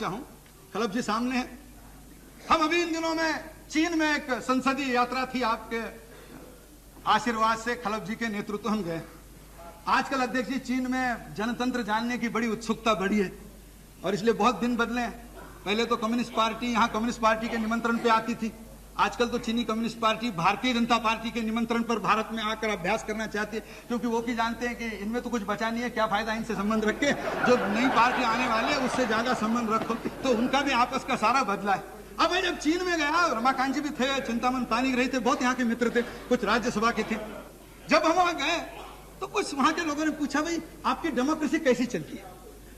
चाहूं, खलप जी सामने हैं। हम अभी इन दिनों में चीन में एक संसदीय यात्रा थी, आपके आशीर्वाद से खलप जी के नेतृत्व हम गए। आजकल अध्यक्ष जी चीन में जनतंत्र जानने की बड़ी उत्सुकता बढ़ी है और इसलिए बहुत दिन बदले हैं। पहले तो कम्युनिस्ट पार्टी यहाँ कम्युनिस्ट पार्टी के निमंत्रण पे आती थी, आजकल तो चीनी communist party Bharatiya Janata party के निमंत्रण पर भारत में आकर अभ्यास करना चाहती है, क्योंकि वो भी जानते हैं कि इनमें तो कुछ बचा नहीं है, क्या फायदा इनसे संबंध रख के, जो नई पार्टी आने वाले है उससे ज्यादा संबंध रखो। तो उनका भी आपस का सारा बदला है। अब मैं जब चीन में गया, रमाकांत जी भी थे, चिंतामन पानीग्राही थे, बहुत यहाँ के मित्र थे, कुछ राज्यसभा के थे। जब हम वहां गए तो कुछ वहां के लोगों ने पूछा, भाई आपकी डेमोक्रेसी कैसी चलती है,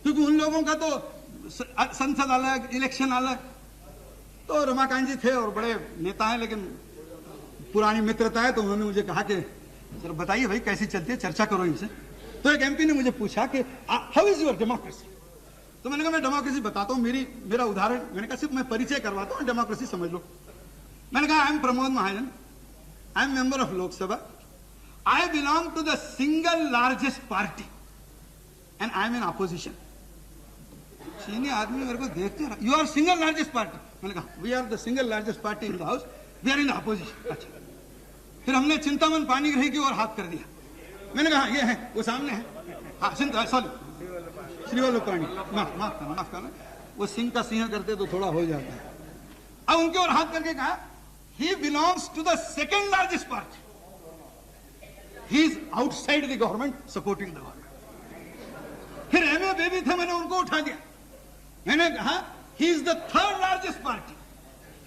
क्योंकि उन लोगों का तो संसद अलग, इलेक्शन अलग। तो रमाकांत जी थे और बड़े नेता हैं, लेकिन पुरानी मित्रता है, तो उन्होंने मुझे कहा कि सर बताइए भाई कैसी चलती है, चर्चा करो इनसे। तो एक एमपी ने मुझे पूछा कि हाउ इज योर डेमोक्रेसी। तो मैंने कहा मैं डेमोक्रेसी बताता हूँ, मेरा उदाहरण, मैंने कहा सिर्फ मैं परिचय करवाता हूँ, डेमोक्रेसी समझ लो। मैंने कहा I am Pramod Mahajan, I am member of Lok Sabha, I belong to the single largest party and I am in opposition. चीनी आदमी मेरे को देखते रहा, you are single largest party. मैंने कहा we are the single largest party in the house, we are in opposition. अच्छा, फिर हमने चिंतामन पानीग्राही की ओर हाथ कर दिया। मैंने कहा ये है, वो सामने है, हाँ सॉरी श्रीवल्लभ पाणी, माफ करना, वो सिंह का सिंह करते तो थोड़ा हो जाता है। अब उनके ओर हाथ करके कहा he belongs to the second largest party, he is outside the government supporting the government. फिर एमए बेबी थे, मैंने उनको उठा दिया। मैंने कहा he is the third largest party,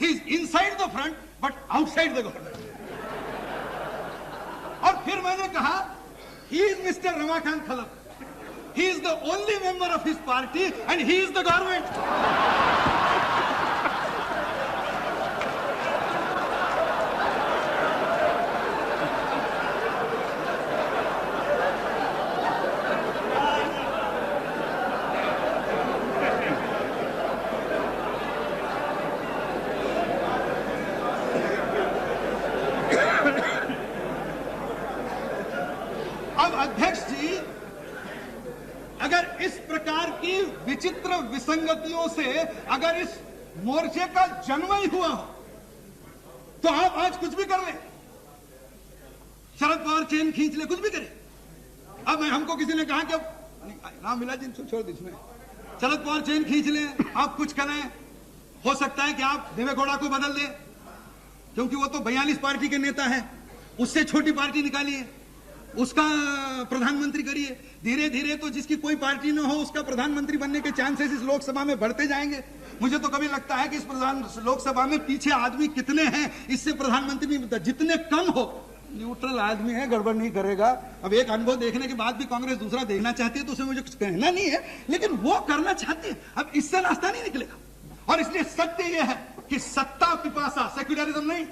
he is inside the front but outside the government। और फिर मैंने कहा he is Mr. Ramakant Khalap, he is the only member of his party and he is the government। अब अध्यक्ष जी, अगर इस प्रकार की विचित्र विसंगतियों से अगर इस मोर्चे का जन्म ही हुआ हो तो आप आज कुछ भी कर ले, शरद पवार चेन खींच ले, कुछ भी करे। अब हमको किसी ने कहा कि रामविलास जी छोड़ दीजिए, इसमें शरद पवार चेन खींच ले, आप कुछ करें, हो सकता है कि आप देवेगौड़ा को बदल दें, क्योंकि वो तो 42 पार्टी के नेता है, उससे छोटी पार्टी निकालिए, उसका प्रधानमंत्री करिए। धीरे धीरे तो जिसकी कोई पार्टी न हो उसका प्रधानमंत्री बनने के चांसेस इस लोकसभा में बढ़ते जाएंगे। मुझे तो कभी लगता है कि इस लोकसभा में पीछे आदमी कितने हैं इससे प्रधानमंत्री नहीं बनता, जितने कम हो। न्यूट्रल आदमी है, गड़बड़ नहीं करेगा। अब एक अनुभव देखने के बाद भी कांग्रेस दूसरा देखना चाहती है, तो उसे मुझे कुछ कहना नहीं है, लेकिन वो करना चाहती है। अब इससे रास्ता नहीं निकलेगा। और इसलिए सत्य यह है कि सत्ता पिपासा, सेक्युलरिज्म नहीं,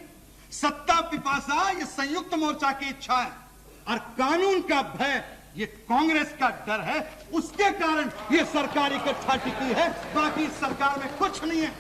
सत्ता पिपासा ये संयुक्त मोर्चा की इच्छा है और कानून का भय ये कांग्रेस का डर है। उसके कारण ये सरकार इकट्ठा टिकी है, बाकी सरकार में कुछ नहीं है।